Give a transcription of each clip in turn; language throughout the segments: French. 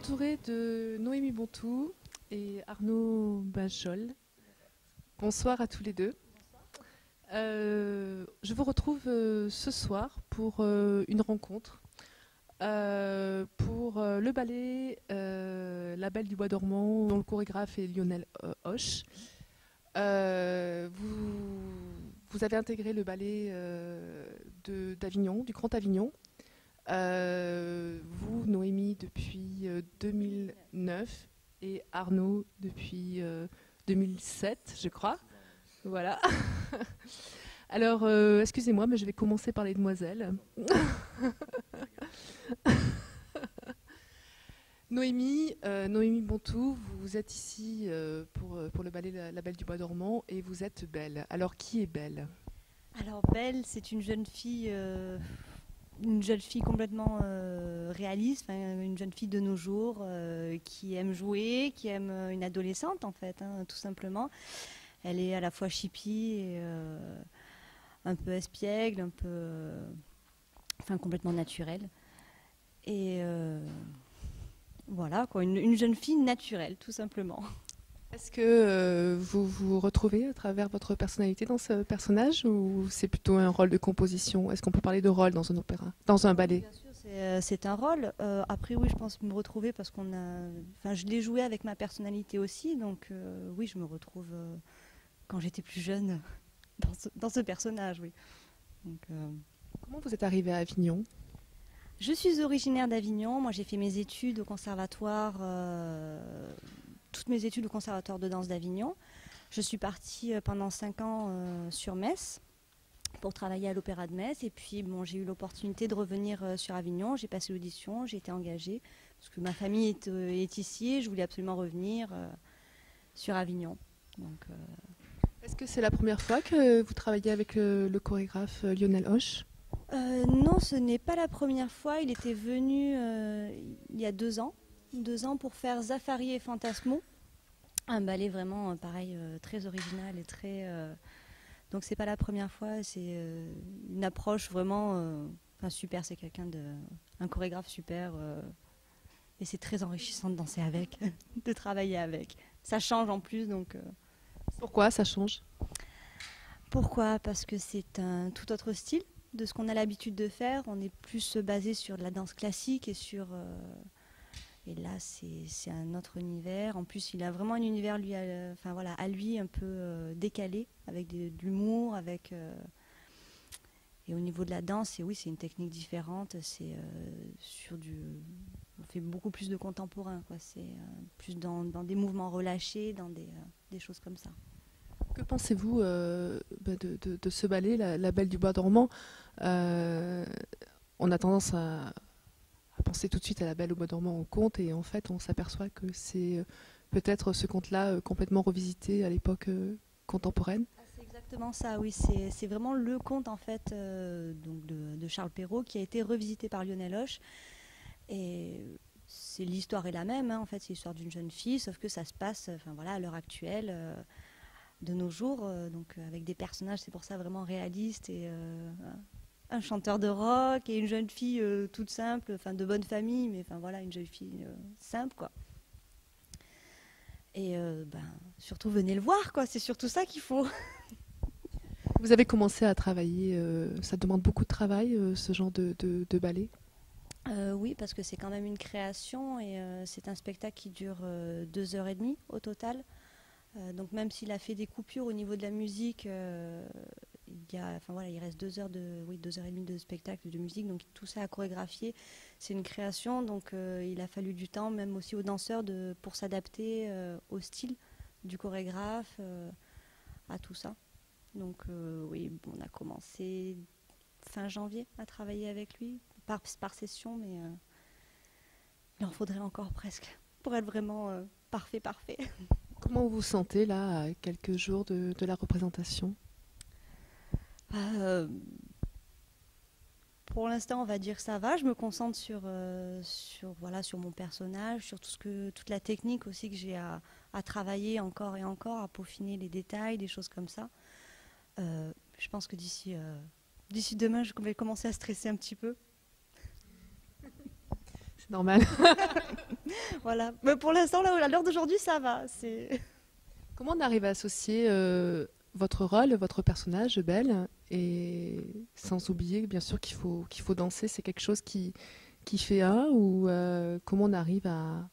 entourée de Noémie Bontou et Arnaud Bajol. Bonsoir à tous les deux. Je vous retrouve ce soir pour une rencontre pour le ballet La Belle du Bois dormant, dont le chorégraphe est Lionel Hoche. Vous avez intégré le ballet d'Avignon, du Grand Avignon. Vous, Noémie, depuis 2009 et Arnaud depuis 2007, je crois. Voilà. Alors, excusez-moi, mais je vais commencer par les demoiselles. Noémie Bontou, vous êtes ici pour le ballet La Belle du Bois dormant et vous êtes belle. Alors, qui est belle? Alors Belle, c'est une jeune fille complètement réaliste, une jeune fille de nos jours qui aime jouer, qui aime une adolescente en fait, hein, tout simplement. Elle est à la fois chippie et un peu espiègle, un peu, complètement naturelle. Et voilà quoi, une jeune fille naturelle, tout simplement. Est-ce que vous vous retrouvez à travers votre personnalité dans ce personnage ou c'est plutôt un rôle de composition? Est-ce qu'on peut parler de rôle dans un opéra, dans un Oui, ballet? bien sûr, c'est un rôle. Après, oui, je pense me retrouver parce je l'ai joué avec ma personnalité aussi, donc oui, je me retrouve quand j'étais plus jeune dans ce personnage, oui. Donc, Comment vous êtes arrivée à Avignon? je suis originaire d'Avignon. Moi, j'ai fait mes études au conservatoire, toutes mes études au conservatoire de danse d'Avignon. Je suis partie pendant 5 ans sur Metz pour travailler à l'Opéra de Metz. Et puis, bon, j'ai eu l'opportunité de revenir sur Avignon. J'ai passé l'audition, j'ai été engagée parce que ma famille est ici et je voulais absolument revenir sur Avignon. Donc, Est-ce que c'est la première fois que vous travaillez avec le chorégraphe Lionel Hoche? non, ce n'est pas la première fois. Il était venu il y a 2 ans. 2 ans pour faire Zafari et Fantasmo. Un ballet vraiment, pareil, très original et très. Donc c'est pas la première fois. C'est une approche vraiment, super. C'est un chorégraphe super. Et c'est très enrichissant de danser avec, de travailler avec. Ça change en plus, donc. Pourquoi ça change? Pourquoi? Parce que c'est un tout autre style de ce qu'on a l'habitude de faire. On est plus basé sur de la danse classique et sur. Et là, c'est un autre univers. En plus, il a vraiment un univers lui, à lui un peu décalé, avec de l'humour, et au niveau de la danse, oui, c'est une technique différente. C'est on fait beaucoup plus de contemporain, quoi. C'est plus dans des mouvements relâchés, dans des choses comme ça. Que pensez-vous de ce ballet, La Belle du Bois dormant? On a tendance à penser tout de suite à La Belle au Bois dormant au conte et en fait on s'aperçoit que c'est peut-être ce conte-là complètement revisité à l'époque contemporaine. Ah, c'est exactement ça, oui. C'est vraiment le conte en fait donc de Charles Perrault qui a été revisité par Lionel Hoche. Et l'histoire est la même, hein, en fait, c'est l'histoire d'une jeune fille, sauf que ça se passe, à l'heure actuelle, de nos jours, avec des personnages, c'est pour ça vraiment réalistes et un chanteur de rock et une jeune fille toute simple, de bonne famille, mais une jeune fille simple, quoi. Et surtout venez le voir, quoi. C'est surtout ça qu'il faut. Vous avez commencé à travailler, ça demande beaucoup de travail, ce genre de ballet. Oui, parce que c'est quand même une création et c'est un spectacle qui dure 2 heures et demie au total. Donc même s'il a fait des coupures au niveau de la musique, il reste 2 heures 2 heures et demie de spectacle de musique, donc tout ça à chorégraphier. C'est une création, donc il a fallu du temps, même aussi aux danseurs, pour s'adapter au style du chorégraphe, à tout ça. Donc oui, bon, on a commencé fin janvier à travailler avec lui, par session, mais il en faudrait encore presque pour être vraiment parfait, parfait. Comment vous vous sentez là, à quelques jours de la représentation? Euh, pour l'instant, on va dire que ça va. Je me concentre sur mon personnage, sur toute la technique aussi que j'ai à travailler encore et encore, à peaufiner les détails, des choses comme ça. Je pense que d'ici demain, je vais commencer à stresser un petit peu. c'est normal. Voilà. Mais pour l'instant, là, à l'heure d'aujourd'hui, ça va. Comment on arrive à associer votre rôle, votre personnage, Belle, et sans oublier bien sûr qu'il faut danser, c'est quelque chose qui fait un, ou comment on arrive à...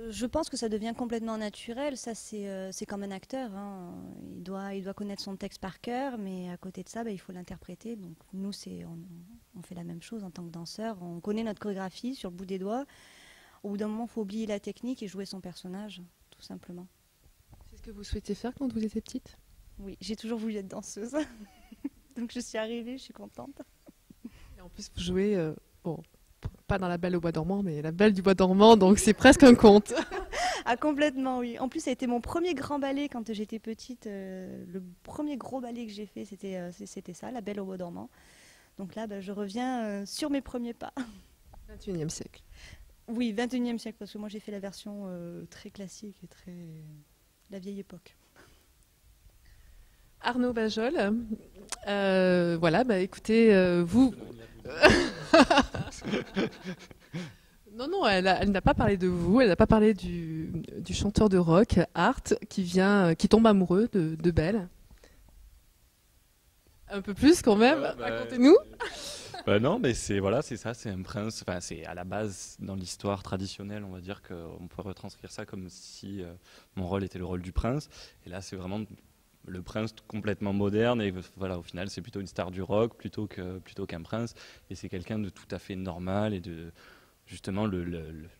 Je pense que ça devient complètement naturel. Ça, c'est comme un acteur, hein. Il doit connaître son texte par cœur, mais à côté de ça, il faut l'interpréter. Donc nous, on fait la même chose en tant que danseur. On connaît notre chorégraphie sur le bout des doigts. Au bout d'un moment, il faut oublier la technique et jouer son personnage, tout simplement. C'est ce que vous souhaitez faire quand vous étiez petite? Oui, j'ai toujours voulu être danseuse. Donc je suis arrivée, je suis contente. Et en plus, vous jouez, bon, pas dans La Belle au Bois dormant, mais La Belle du Bois dormant, donc c'est presque un conte. Ah, complètement, oui. En plus, ça a été mon premier grand ballet quand j'étais petite. Le premier gros ballet que j'ai fait, c'était ça, La Belle au Bois dormant. Donc là, je reviens sur mes premiers pas. 21e siècle. Oui, 21e siècle, parce que moi j'ai fait la version très classique et très... la vieille époque. Arnaud Bajol, voilà, écoutez, vous... Non, non, elle n'a pas parlé de vous, elle n'a pas parlé du chanteur de rock, Art, qui tombe amoureux de Belle. Un peu plus quand même, racontez-nous. Non, mais c'est ça, c'est un prince. Enfin, c'est à la base dans l'histoire traditionnelle, on va dire qu'on pourrait retranscrire ça comme si mon rôle était le rôle du prince. Et là, c'est vraiment le prince complètement moderne. Et voilà, au final, c'est plutôt une star du rock plutôt qu'un prince. Et c'est quelqu'un de tout à fait normal et de justement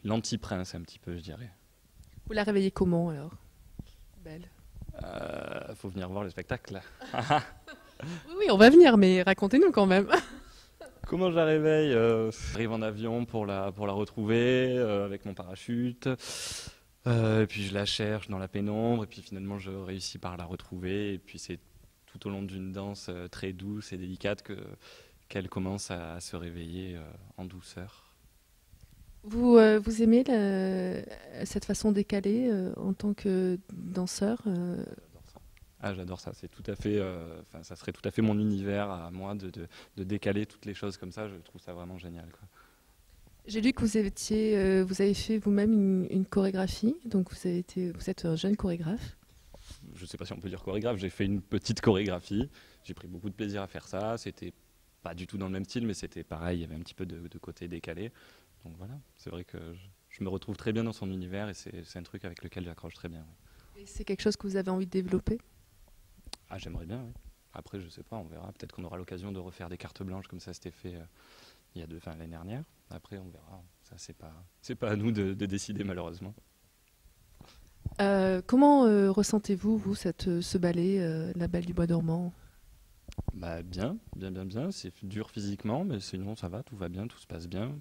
l'anti-prince un petit peu, je dirais. Vous la réveillez comment alors, Belle? Faut venir voir le spectacle. Oui, oui, on va venir, mais racontez-nous quand même. Comment je la réveille? J'arrive en avion pour la retrouver avec mon parachute. Et puis je la cherche dans la pénombre. Et puis finalement, je réussis par la retrouver. Et puis c'est tout au long d'une danse très douce et délicate qu'elle commence à se réveiller en douceur. Vous aimez cette façon décalée en tant que danseur J'adore ça. Ah, j'adore ça. C'est tout à fait, ça serait tout à fait mon univers à moi de décaler toutes les choses comme ça. Je trouve ça vraiment génial, quoi. J'ai lu que vous avez fait vous-même une chorégraphie, donc vous êtes un jeune chorégraphe. Je ne sais pas si on peut dire chorégraphe. J'ai fait une petite chorégraphie. J'ai pris beaucoup de plaisir à faire ça. C'était pas du tout dans le même style, mais c'était pareil. Il y avait un petit peu de côté décalé. Donc voilà, c'est vrai que je me retrouve très bien dans son univers et c'est un truc avec lequel j'accroche très bien. Oui. Et c'est quelque chose que vous avez envie de développer? Ah, j'aimerais bien, oui. Après, je sais pas, on verra. Peut-être qu'on aura l'occasion de refaire des cartes blanches comme ça c'était fait l'année dernière. Après, on verra. Ça, c'est pas à nous de décider malheureusement. Comment ressentez-vous, ce ballet, La Belle du Bois dormant? Bah, bien. C'est dur physiquement, mais sinon ça va, tout va bien, tout se passe bien.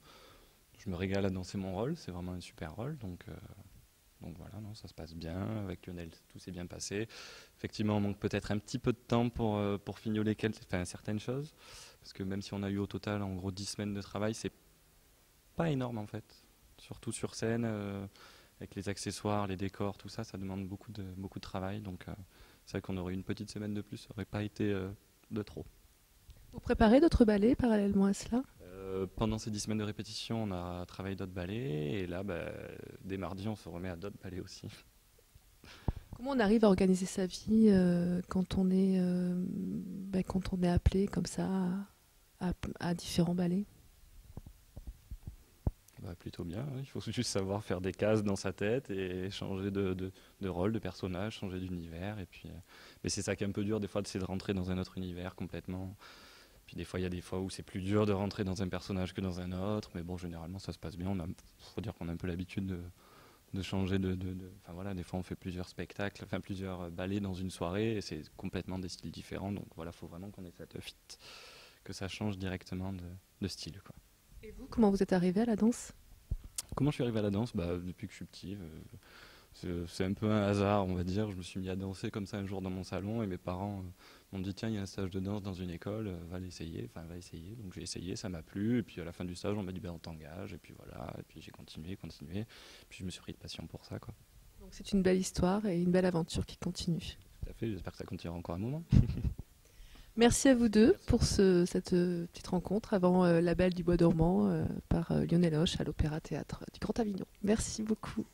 Je me régale à danser mon rôle, c'est vraiment un super rôle, donc voilà, non, ça se passe bien. Avec Lionel, tout s'est bien passé. Effectivement, on manque peut-être un petit peu de temps pour fignoler certaines choses, parce que même si on a eu au total en gros 10 semaines de travail, c'est pas énorme en fait. Surtout sur scène, avec les accessoires, les décors, tout ça, ça demande beaucoup de travail, donc c'est vrai qu'on aurait une petite semaine de plus, ça aurait pas été de trop. Vous préparez d'autres ballets parallèlement à cela? Pendant ces 10 semaines de répétition, on a travaillé d'autres ballets, et là, dès mardi, on se remet à d'autres ballets aussi. Comment on arrive à organiser sa vie quand on est appelé comme ça à différents ballets? Plutôt bien, hein. Il faut juste savoir faire des cases dans sa tête et changer de rôle, de personnage, changer d'univers. Et puis, mais c'est ça qui est un peu dur des fois, c'est de rentrer dans un autre univers complètement. Puis des fois, il y a des fois où c'est plus dur de rentrer dans un personnage que dans un autre. Mais bon, généralement, ça se passe bien. Faut dire qu'on a un peu l'habitude de changer Enfin voilà, des fois, on fait plusieurs spectacles, enfin plusieurs ballets dans une soirée et c'est complètement des styles différents. Donc voilà, faut vraiment qu'on ait cette fit, que ça change directement de style, quoi. Et vous, comment vous êtes arrivé à la danse? Comment je suis arrivé à la danse? Depuis que je suis petit. C'est un peu un hasard, on va dire. Je me suis mis à danser comme ça un jour dans mon salon et mes parents m'ont dit tiens, il y a un stage de danse dans une école, va essayer. Donc j'ai essayé, ça m'a plu. Et puis à la fin du stage, on m'a dit on t'engage. Et puis voilà. Et puis j'ai continué. Puis je me suis pris de passion pour ça, quoi. Donc c'est une belle histoire et une belle aventure qui continue. Tout à fait. J'espère que ça continuera encore un moment. Merci à vous deux pour cette petite rencontre avant La Belle du Bois dormant par Lionel Hoche à l'Opéra Théâtre du Grand Avignon. Merci beaucoup.